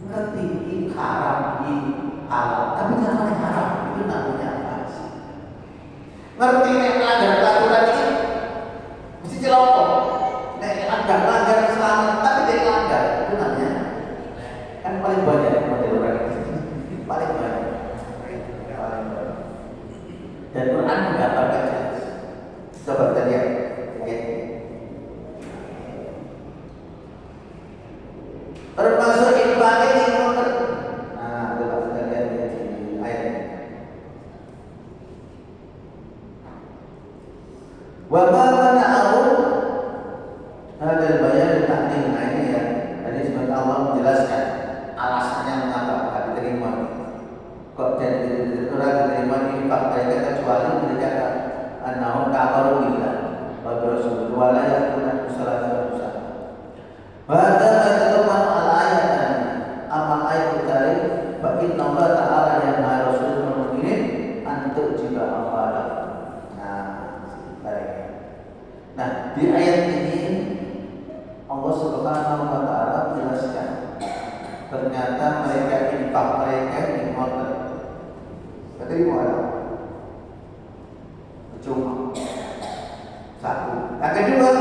Ngerti haram, halal, tapi jangan itu namanya apa sih? Ngerti nek melanggar peraturan ini mesti celaka. Nek melanggar selamat tapi dia melanggar itu namanya kan paling banyak model orang itu paling banyak. Dan Quran menggambarkan jelas. Coba kita lihat. Termasuk infak ini nomor. Nah, coba kita lihat di ayat ini. Wa ma mana'ahu hadal bayan ta'dil. Nah ini ya. Tadi sebenarnya Allah menjelaskan alasannya mengapa enggak diterima. Kok dan orang diterima infak mereka kecuali mereka annahum kafaru billah wa rasul wa la yakuna salatan musa. Bahkan teman al-ayat amal ayat dari bagi Allah Ta'ala yang harus mengingin antuk juga apalah. Nah, di ayat ini Allah Subhanahu wa Ta'ala menjelaskan ternyata mereka infak mereka di motor. Keterima ada cuma satu. Yang kedua,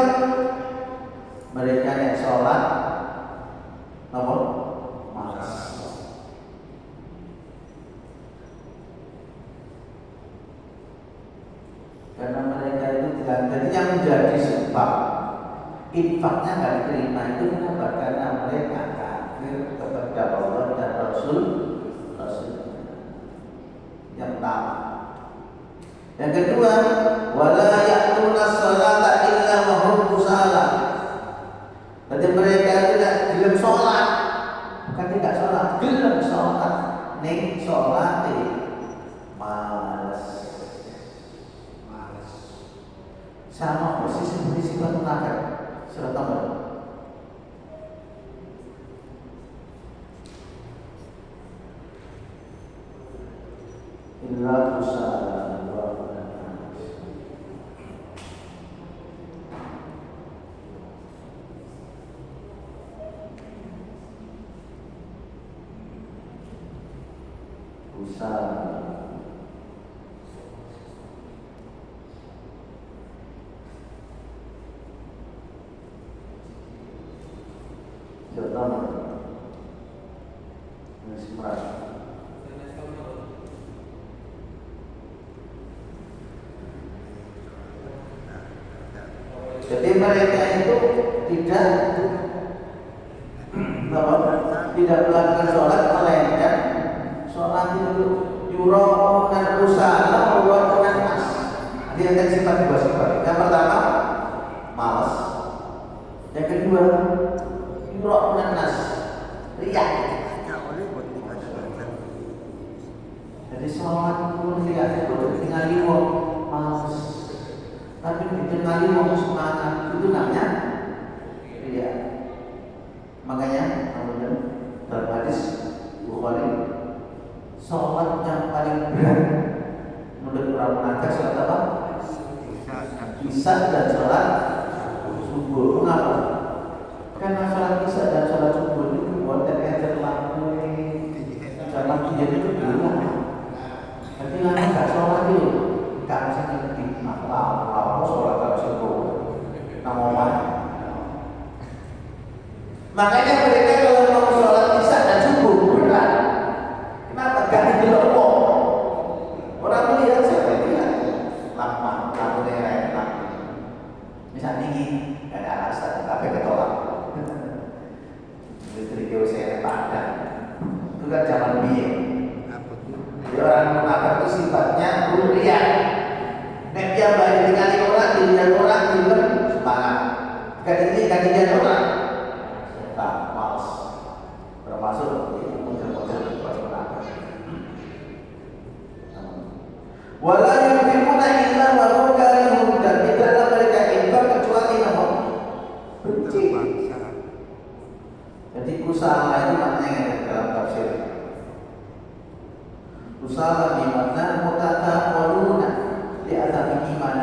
mereka yang sholat nomor malas. Karena mereka itu tidak. Jadi yang menjadi sebab infaknya nggak diterima itu kenapa? Karena mereka kafir kepada Allah dan Rasul yang pertama. Yang kedua, wala ya'tuna sholata illa wa hum kusala. Berarti mereka tidak gelem sholat, bukan tidak sholat, gelem sholat, ning sholat malas. Sama persis seperti sifat munafik. Surat nomor illa kusala. Jadi mereka itu tidak melakukan sholat melainkan sholat itu yurau dan usaha Allah dengan nas. Dia ada sifat dua sifat. Yang pertama malas. Yang kedua yurau dan nas, riak. Jadi sholat itu riak itu tinggal wong malas. Tapi dikenali wong semangat itu namanya riak. Makanya dalam hadis Bukhari, sholat yang paling berat menurut orang munafik sholat apa? Isya dan sholat subuh. Mengapa? Karena sholat isya dan sholat subuh itu buat terkait lampu karena dia itu bilang, tapi lama nggak sholat itu, nggak bisa ngerti. Lama sholat harus subuh, namoman. Makanya mereka kalau mau sholat isya dan subuh berat. Kenapa? Gak didelok wong. Orang melihat siapa lihat lampu daerah. Misalnya ini gak ada alasan, tapi ketolak. Listrik saya padang. Itu kan zaman biyen. Jadi orang munafik itu sifatnya urian. Nek dia balik tinggali orang, dilihat orang, dilihat semangat. Gak dilihat orang. Malas. Termasuk model-model munafik. Wala yunfiquna illa wa hum karihun, dan tidaklah mereka infak kecuali namun benci. Jadi kusala itu maknanya dalam tafsir. Kusala di mana mutataqaluna di atas iman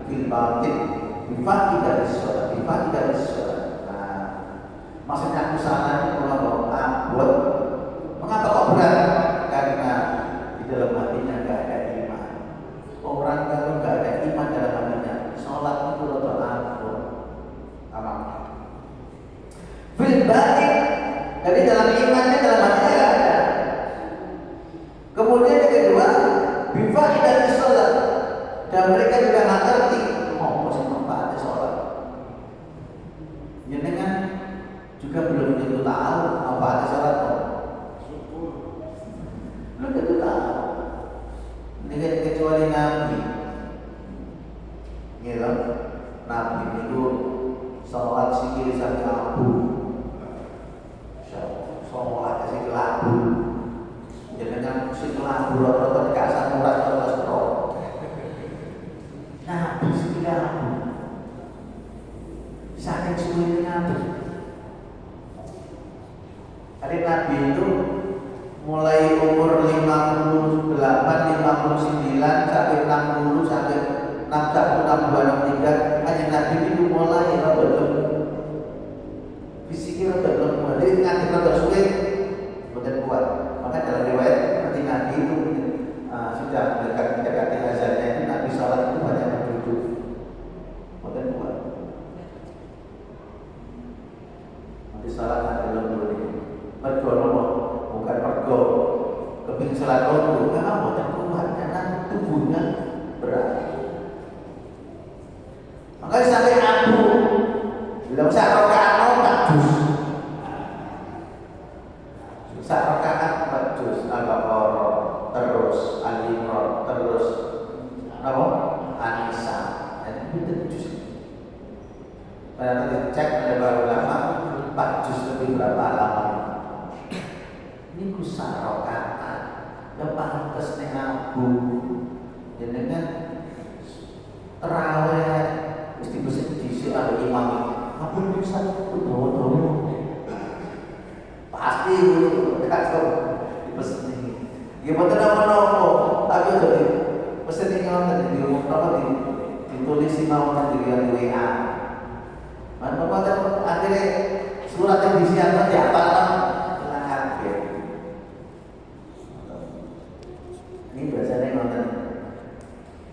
bil batin, infak dari sholat, infak dari sholat. Maksudnya kusala ini kalau abot. Mengapa kok berat? Karena di dalam hatinya Kemudian yang kedua, bifaidah sholat, dan mereka juga nggak ngerti mau sih manfaatnya sholat. Jenengan juga belum tentu tahu manfaatnya sholat. Belum tentu tahu. Ini kecuali Nabi. Gitu. Nabi itu sholat sikil sampai abu. Sholat sikil abu. Jangan sikil abu rata-rata dikasih murah terus terus. Nabi sikil abu. Saking sulit Nabi. Hari Nabi itu mulai umur 58, 59 sampai 60 sampai 61, 62, 63 hanya Nabi itu mulai rada fisiknya rada lemah. Jadi nganti rada sulit bukan kuat. Maka dalam riwayat nanti Nabi itu sudah mendekati azannya itu Nabi sholat itu banyak berduduk. Bukan kuat. Nanti sholat nanti lemah ini. Mergo bukan mergo keping sholat lemah karena bukan kuat karena tubuhnya berat. Maka sampai Abu bilang sak rakaat bagus. Sak rakaat bagus Al-Baqarah terus Al-Imran terus apa? An-Nisa. Dan itu juz. Pada dicek oleh para ulama 4 juz lebih berapa halaman. Ini kusar rakaat. Yang pantas nih Abu. Jenengan terawih mesti diisi ada imam. Apa bisa doa-doa? Pasti itu kacau dipesen. Gimana nama-nama? Tapi jadi pesen ini orang di rumah apa ditulis mau nanti di WA. Mana pada akhirnya surat yang disiapkan di apa hilang ya. Ini biasanya nonton.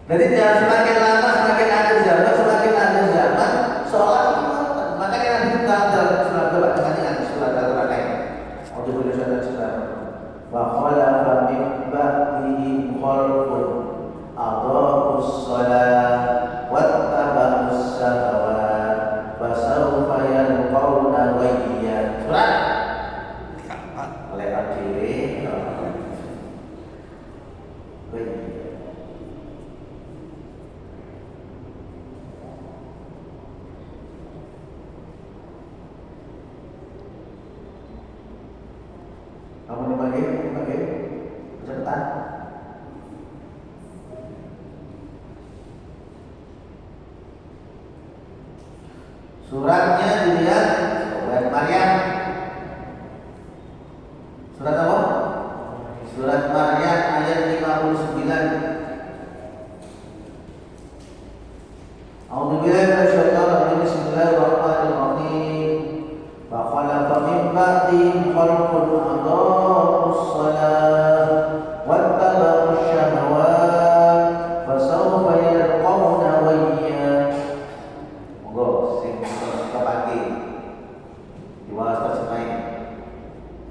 Jadi jangan semakin lama semakin ada zaman, semakin ada zaman sholat makanya Nabi itu dalam surat dengan surat Al-Baqarah. Waktu beliau sudah wa khalafa min ba'dihim khalqun adha'us shalah wattaba'us syahawat fasawfa yalqawna ghayya. Surat lewat diri. Kamu dibagi, cepetan. Suratnya dilihat surat Maryam. Surat apa? Surat Maryam ayat 59. A'udzubillahi minasyaitonir rajim. Bismillahirrahmanirrahim. Fa khalaqa min ba'dihim khalqun adha'us shalah wattaba'us syahawat fasawfa yalqawna ghayya. Monggo sing kepake diwawas terjemahin.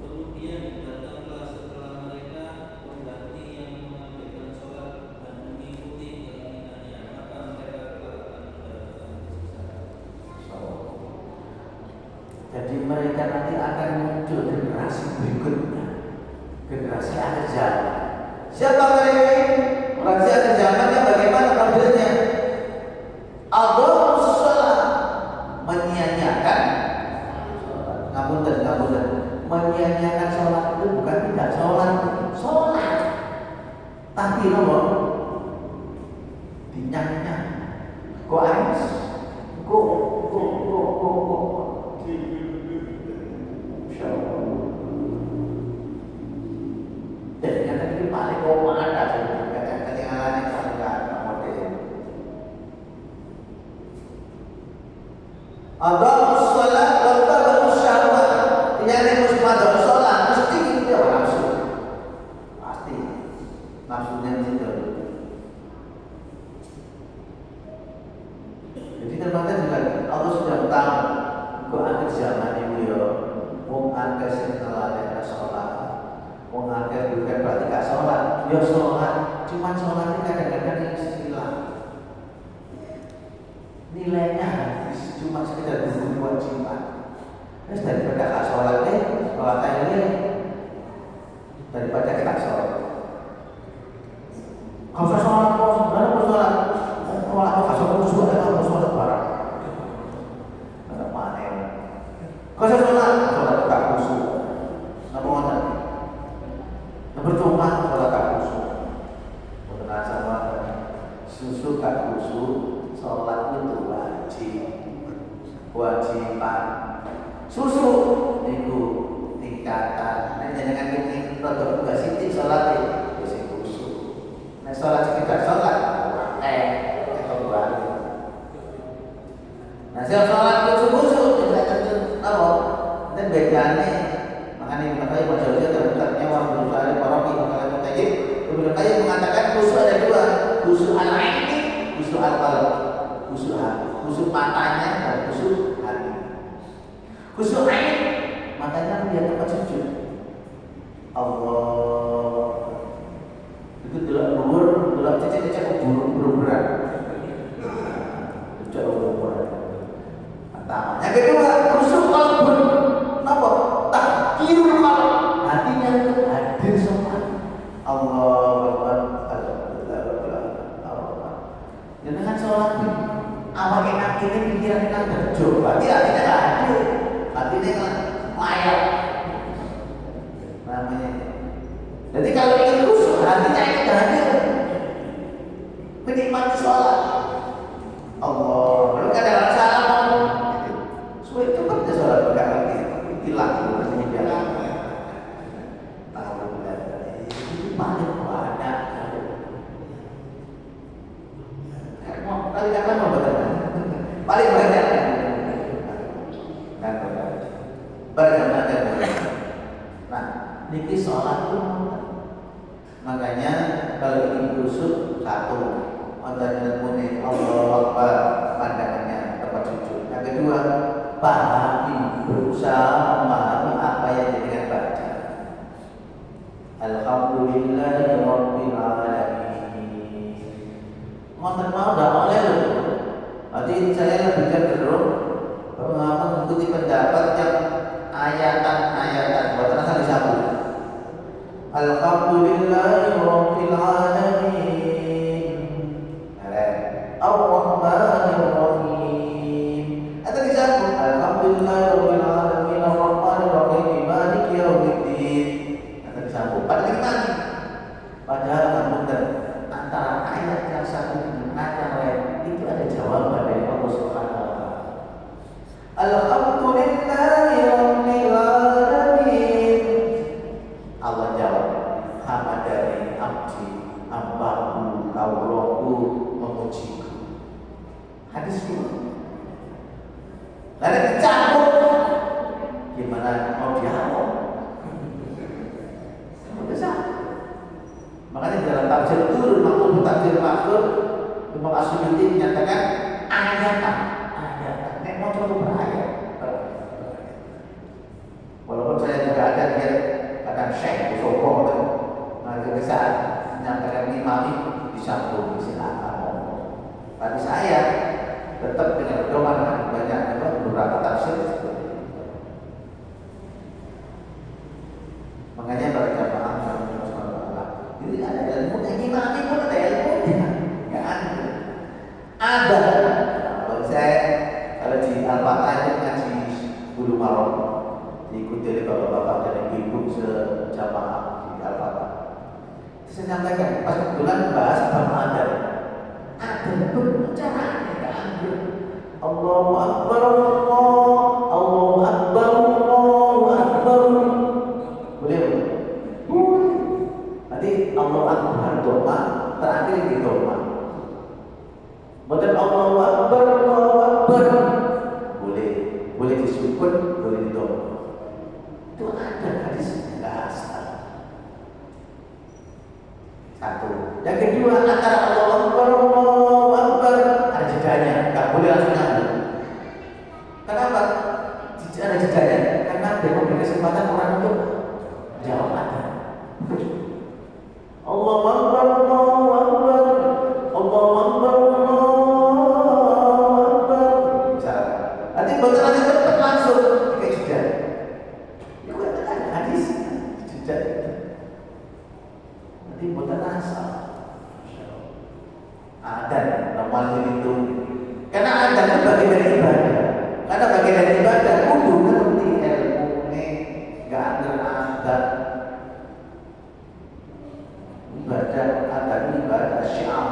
Kemudian datanglah setelah mereka pengganti yang mengabaikan sholat dan mengikuti keinginannya, maka mereka akan mendapatkan kesesatan. Jadi mereka nanti akan muncul generasi berikutnya, generasi akhir zaman. Siapa mereka ini? Generasi akhir zaman yang bagaimana modelnya? Adha'us shalah, menyia-nyiakan sholat. Ngapunten, menyia-nyiakan sholat itu bukan tidak sholat, tapi nopo dinyang-nyang. Kok ais? Kok. Dan yang tadi paling kau ada ketinggalan yang sangat modern. Adha'us shalah wattaba'us syahwat. Yang musmadul sholat mesti dia nafsu. Pasti nafsunya itu. Jadi ternyata juga Allah sudah tahu kok akhir zaman ini yo wong akeh sing telalekna sholat. Wong akeh bukan berarti gak sholat. ya sholat, cuma sholat ini kadang-kadang yang hilang. Nilainya cuma sekedar hukum kewajiban. Terus daripada gak sholat ini daripada kita sholat. Kau usah sholat, kau sholat. Kalau gak sholat khusyuk, kau sholat barang. Ada mana? Kau usah sholat tak khusyuk. Nama mana? Percuma sholat tak khusyuk. Pernah sama susu tak khusyuk, sholat itu wajiban. Susu itu tingkatan. Nah jangan ini produk juga siti sholat itu sing khusyuk. Nah sholat sekitar sholat atau baru. Nah sholat khusyuk tidak tentu apa? Dan bedanya makanya makanya majelis terbentuknya waktu hari para ulama mutayyib Ibnu Qayyim mengatakan khusyuk ada dua, khusyuk al-aini, khusyuk al-qalb, khusyuk hati, khusyuk matanya dan khusyuk hati. Khusyuk ain matanya dia tempat sujud. Allah itu delok cecek-cecek burung berat. Jauh berat. Pertama, yang kedua khusyuk qalbun. Napa? Takdirul qalb. Hatinya itu hadir semua. Allahu Akbar. Dengan sholat ini, awal enak ini pikiran kita kerja. Berarti hatinya nggak hadir. Hatinya layak. Namanya. Jadi kalau ingin khusyuk, hatinya itu nggak hadir. Menikmati sholat. Allah. Kalau kadang salah, suwe itu kan sholat nggak ngerti, hilang. Paling banyak kali-kali mau betul paling banyak banyak. Nah niki sholat itu makanya kalau ingin khusyuk satu wonten muni Allahu Akbar pandangannya tempat sujud. Yang kedua pahami, berusaha memahami apa yang dengan baca. Alhamdulillahi Rabbil Alamin. Mohon maaf dah oleh loh. Jadi saya lebih cenderung mengikuti pendapat yang ayatan buat rasa disambung. Alhamdulillahi Rabbil Alamin. Ar-Rahmanir Rahim. Atau disambung Alhamdulillahi Rabbil Alamin Ar-Rahmanir Rahim Maliki Yaumiddin. Padahal antara ayat yang satu dengan ayat yang lain itu ada jawaban dari Allah Subhanahu wa taala. Alhamdulillahi Rabbil Alamin. Allah jawab, hamadani abdi, hambaku, kaulahu memujiku. Hadis itu. Lalu dicampur, gimana mau dialog? Makanya dalam tafsir turun maklum tafsir maklum Imam Asy'ari menyatakan ayatan. Nek mau coba berayat. Walaupun saya juga ada dia kadang syekh Sopo itu, nah jadi saat menyampaikan imami disambung silakan. Tapi saya tetap dengan pedoman banyak beberapa tafsir seperti itu. Makanya para jamaah jadi ada ilmu yang gimana pun ada ilmunya, nggak ada. Kalau kalau di Al-Fatah itu ngaji bulu marom, diikuti oleh bapak-bapak dan ibu sejamaah di Al-Fatah. Saya sampaikan pas kebetulan bahas bab adab, ada pun caranya nggak ada. Allahu Akbar, Allahu Akbar, Allahu Akbar. Boleh? Nanti Allah Akbar doa terakhir di doa. Betul Allahu Akbar, Allahu Akbar. Boleh disukun, boleh didoa. Itu ada hadisnya, nggak asal. Satu. Yang kedua antara Allahu Akbar, Allahu Akbar ada jedanya, nggak boleh langsung nyambung. Kenapa? Ada jedanya, karena dia memberi kesempatan orang untuk jawab ada. Allah Allahu Akbar, Allahu Akbar, Allahu Akbar, Allahu Akbar. Misalkan, nanti bacaan cepat langsung kayak jeda. Itu kan hadis jeda. Nanti bukan asal. Adan normal itu. Karena adan itu bagian dari ibadah. Karena bagian dari ibadah kudu ngerti ilmune, enggak ada adat. Ibadah adat ibadah syiar.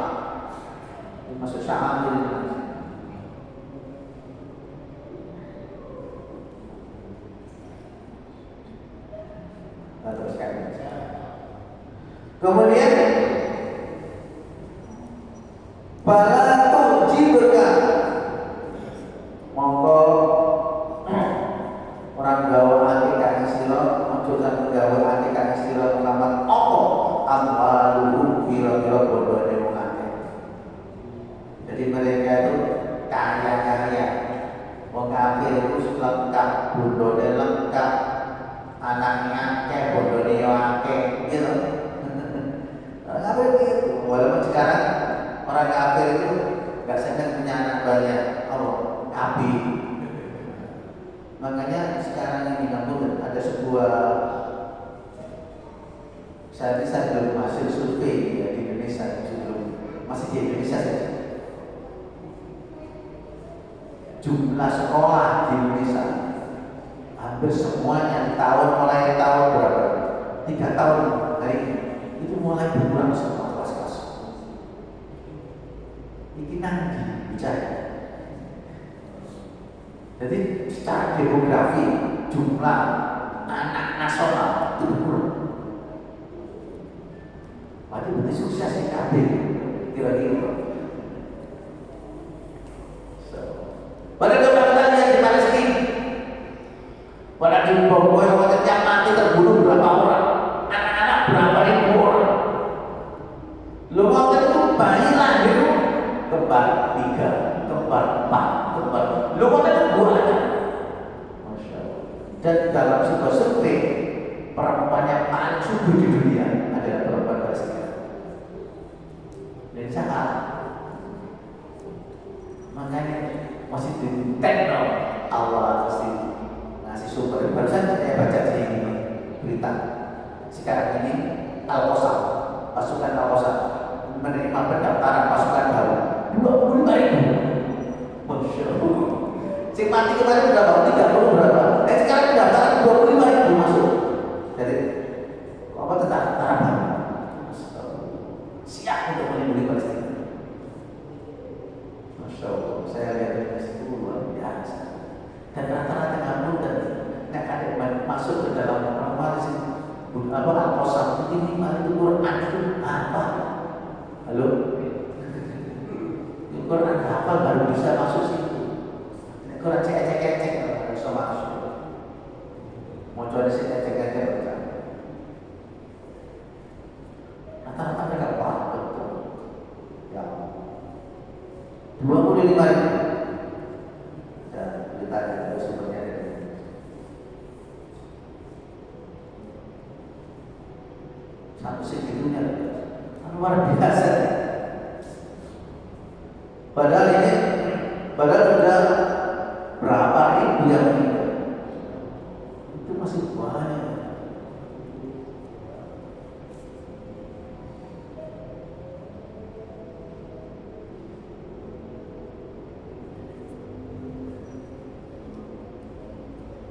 Masuk syiar ini. Teruskan. Kemudian fala tujibka mongko orang gawe akikah sira aja sampe gawe akikah sira Muhammad apa amwaluhu kira-kira bodone wong akeh. Jadi mereka itu kaya-kaya, wong kafir itu lengkap, bodone lengkap, anaknya akeh, bodone yo akeh gitu. Apa itu? Walaupun sekarang orang kafir itu nggak senang punya anak banyak, Abi. Makanya sekarang ini namun ada sebuah saya belum hasil survei ya, di Indonesia sebelum masih di Indonesia saja. Jumlah sekolah di Indonesia hampir semuanya mulai tahun berapa? 3 tahun hari ini itu mulai berkurang semua kelas-kelas. Ini nanti bicara. Jadi secara demografi jumlah anak nasional itu berkurang. Berarti sukses di KB kira-kira. Pada kebanyakan yang di Palestina, pada di Bogor yang mati terbunuh berapa orang, anak-anak berapa ribu orang. Lo waktu itu bayi lahir kembar 3, kembar 4, kembar. Lo waktu itu buah. Masya Allah. Dan dalam sebuah survei perempuan yang paling subur di dunia adalah perempuan Palestina. Dan sangat makanya masih ditekno Allah pasti ngasih sumber. Barusan saya baca di berita sekarang ini Al-Qasam, pasukan Al-Qasam menerima pendaftaran pasukan baru 25.000. Masya Allah. Si mati kemarin berapa? 30 berapa? Sekarang pendaftaran 25.000 masuk. Jadi apa tentara baru siap untuk melindungi Palestina. Masya Allah, saya lihat itu luar biasa. Dan rata-rata kamu dan nggak ada masuk ke dalam apa sih? Al-Qasam itu Quran itu apa? Halo? Quran apa baru bisa masuk situ? Quran cek bisa masuk. Mau coba sih cek rata-rata mereka paham betul. Ya. 25.000. Dan ditanya ada sumbernya dari satu segitunya luar biasa. Padahal sudah berapa ribu yang meninggal. Itu masih banyak.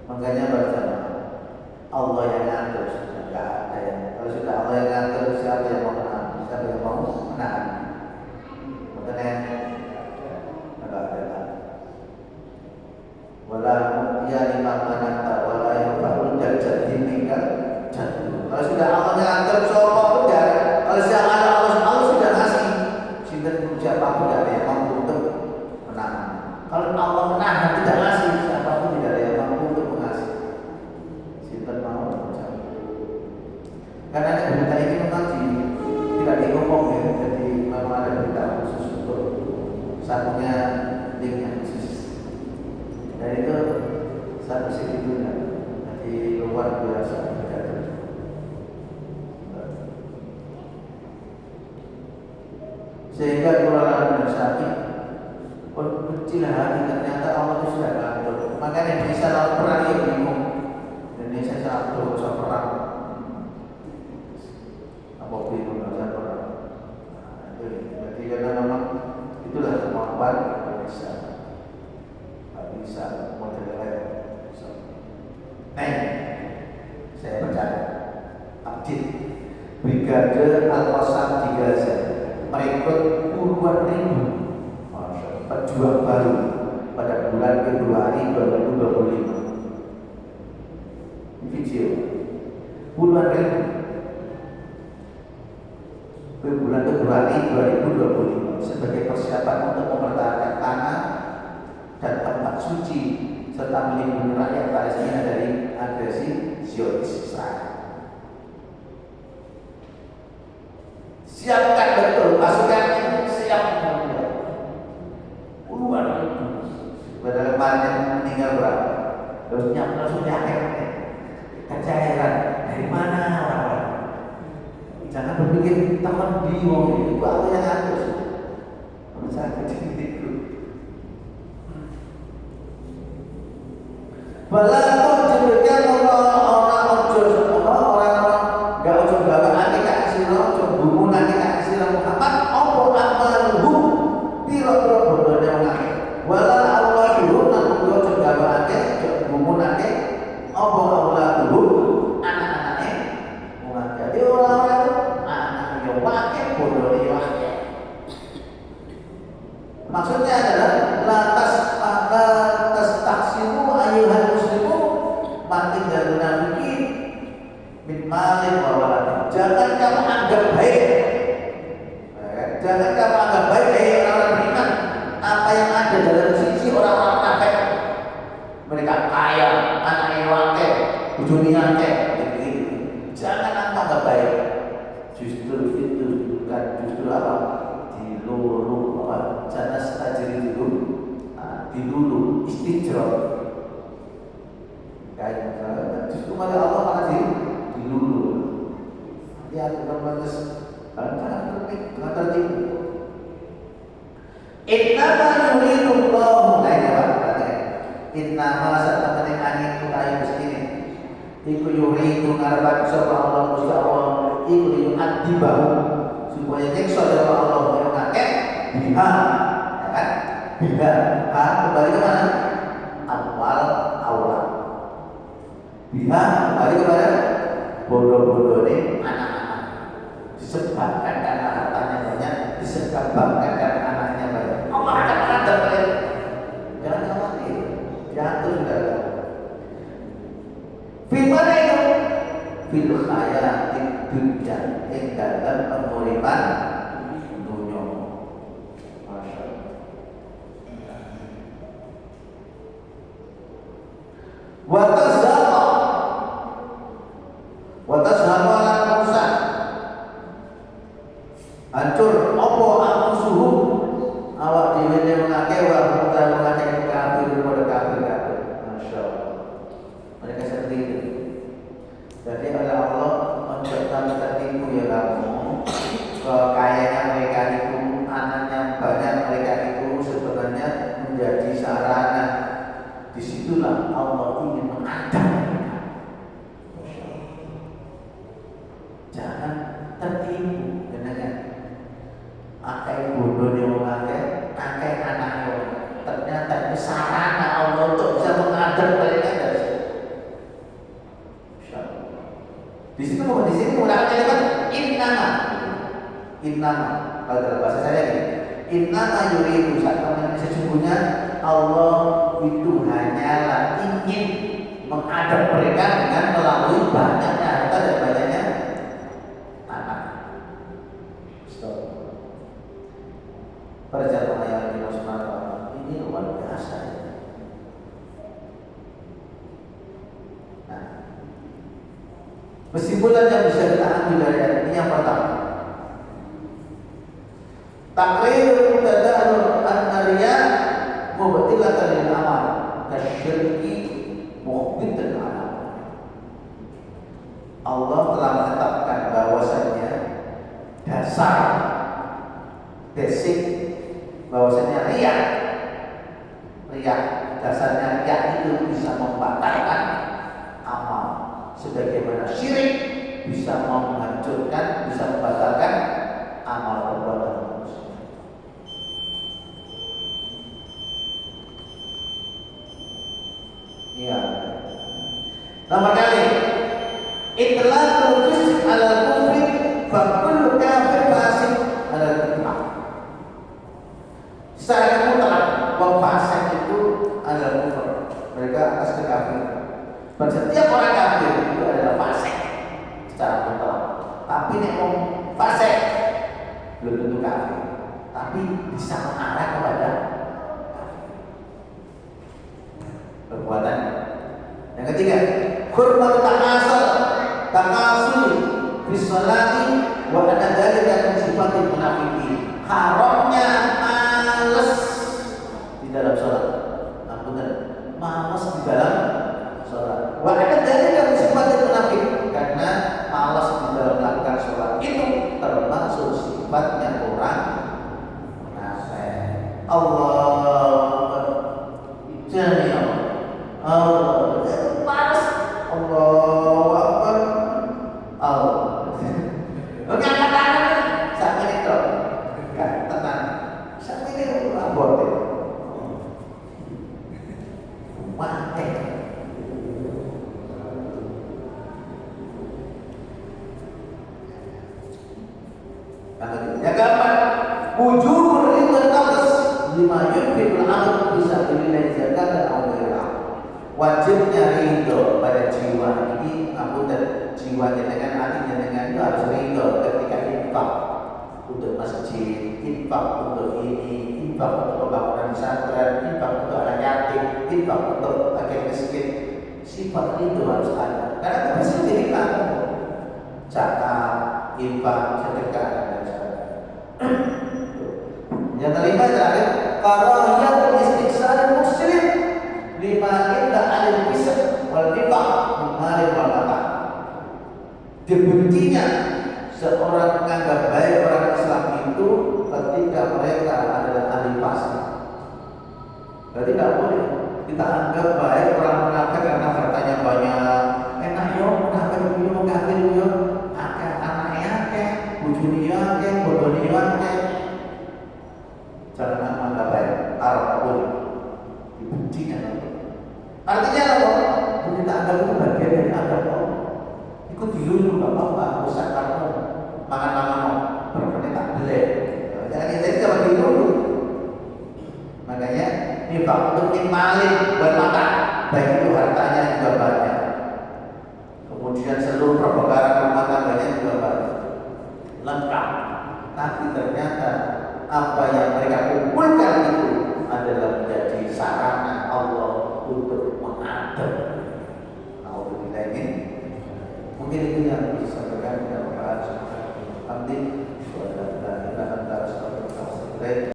Makanya bersama Allah yang ngatur, tidak ada yang kalau sudah Allah yang ngatur siapa yang mau menang, siapa yang mau menang. Makanya tidak ada. Wala ya lima manata wala yang baru jadi tinggal jatuh. Kalau sudah Allah yang ngatur soal udah, kalau sudah ada Allah sudah ngasih. Sinten siapa pun tidak ada yang mampu untuk menang. Kalau Allah menang tidak ngasih, siapapun tidak ada yang mampu untuk mengasih. Karena berita ini memang tidak diomong ya, jadi memang ada berita khusus untuk satunya linknya khusus. Dan itu satu segitunya, jadi luar biasa. Sehingga keluarga Nabi kecil hati ternyata Allah itu sudah ngatur. Makanya Indonesia lawan perang ya bingung. Indonesia satu usah perang. Apa bingung usah perang. Nah, itu jadi karena memang itulah kemampuan Indonesia. Tidak bisa model lain. Saya baca update Brigade Al-Qassam di Gaza merekrut puluhan ribu pejuang baru pada bulan Februari 2025. Video puluhan ribu bulan Februari 2025 sebagai persiapan untuk mempertahankan tanah dan tempat suci serta melindungi rakyat Palestina dari agresi Zionis Israel. Siapkan betul pasukan ini, siap puluhan ribu. Padahal kemarin meninggal berapa? Terus langsung yakin, kecairan dari mana orang-orang? Jangan berpikir teman bingung itu aku yang atur. Saya kecil itu. Balaku jadikan orang-orang gak ojo gawe ati kak sira ojo bumu nanti kak sira Muhammad opo amaluhu pira-pira bodone wong akeh wala Allah dulu nang ojo gawe ati ojo bumu nanti opo Allah dulu anak-anake wong akeh dadi ora-ora itu anak yo akeh bodone yo akeh. Maksudnya adalah lantas taksimu ayuhan muslimu mati dan munafiki min malin wa walad. Jangan kamu anggap baik. Jangan kamu anggap baik orang-orang beriman apa yang ada dalam sisi orang-orang kafir. Mereka kaya, anaknya wakil, bujuni akeh, begitu. Jangan anggap baik. Justru itu bukan justru apa? Dilulu apa? Jangan stajiri dulu. Dilulu istijrah. Kayak misalnya, justru pada Allah malah dilulu. Dia akan bagus, jangan tertipu. Innama yuridullahu lain apa? Innama satamane angin kutai begini. Iku yuridu ngarepan sapa Allah Gusti Allah iku yu'adzibahu supaya nyiksa sapa Allah yang ngakeh biha, ya kan? Biha, kembali ke mana? Awal. Biha kembali kepada bodoh-bodoh ini anak-anak disebabkan karena hartanya banyak, disebabkan karena anaknya banyak. Allah akan mengadab mereka. Jangan khawatir, jatuh sudah. Firman itu fil khayatid dunya ing dalam penguripan dunia. Masya Allah. Watashamu ala kausa hancur opo anfusuhum awak dhewe mengake wa mutar mengake kafir kepada kafir. Masya Allah. Mereka seperti itu. Jadi oleh Allah menjadikan tertipu ya kamu. Kayaknya mereka itu, anaknya banyak, mereka itu sebenarnya menjadi sarana. Disitulah Allah ingin mengadab mereka. Jangan tertipu dengan akai bodoh yang mengakai, akai anaknya. Ternyata itu sarana Allah untuk bisa mengadab mereka dari situ. Di sini menggunakan kalimat innama. Kalau dalam bahasa saya ini, innama yuridu saat sesungguhnya Allah itu hanyalah ingin mengadab mereka dengan melalui banyaknya harta dan banyaknya anak. Perjalanan yang Allah ini luar biasa. Nah, kesimpulan yang bisa kita ambil dari ayat ini yang pertama, takrir tadalul an-nariya mubtilatan lil amal kasyirki muhbitan amal. Allah telah menetapkan bahwasanya dasar basic bahwasanya riya dasarnya riya itu bisa membatalkan amal, sebagaimana syirik bisa menghancurkan, bisa membatalkan amal perbuatan manusia. Iya. Nomor kali itlaqul fisq ala kufri fa kullu kafir fasik ala kufr. Secara mutlak wong fasik itu adalah kufur. Mereka atas kekafiran. Dan setiap orang kafir itu adalah fasik secara mutlak. Tapi nek wong fasik belum tentu kafir, tapi bisa mengarah kepada perbuatan. Yang ketiga, hurmat takasuli fi sholati wa anna dzalika min sifatil munafiqin. Haramnya males di dalam sholat. Benar, males di dalam sholat. Wa anna dzalika min sifatil munafiq, karena malas di dalam melakukan sholat itu termasuk sifatnya orang munafik. Allah jami Allah malas Allah Akbar Allah. Oke, angkat tangan sampai itu kan tenang sampai itu abot mati. Yang keempat, wujubul ridha nafs lima yunfiqul abd bisa dinilai zakat dan awalnya. Wajibnya ridho pada jiwa ini, dan jiwanya dengan hatinya dengan itu harus ridho ketika infak untuk masjid, infak untuk ini, infak untuk pembangunan pesantren, infak untuk anak yatim, infak untuk fakir miskin. Sifat itu harus ada, karena itu bisa jadi kamu zakat, infak, sedekah dan sebagainya. Yang kelima terakhir, karahiyatul istiqsal muslim lima inda alil fisq wal nifaq min malin wal mata. Dibencinya seorang menganggap baik orang Islam itu ketika mereka adalah ahli fasik. Berarti tidak boleh kita anggap baik orang munafik karena hartanya banyak. Enak yo munafik yo kafir yo, akeh anake akeh, bojone yo akeh, bodone yo akeh. Jangan menganggap baik, taruh tak boleh. Dibencinya. Artinya apa? Kita anggap itu bagian dari agama. Ikut dulu nggak apa-apa, usah kamu makan berarti tak boleh. Jadi kalau dulu, makanya ini untuk malin buat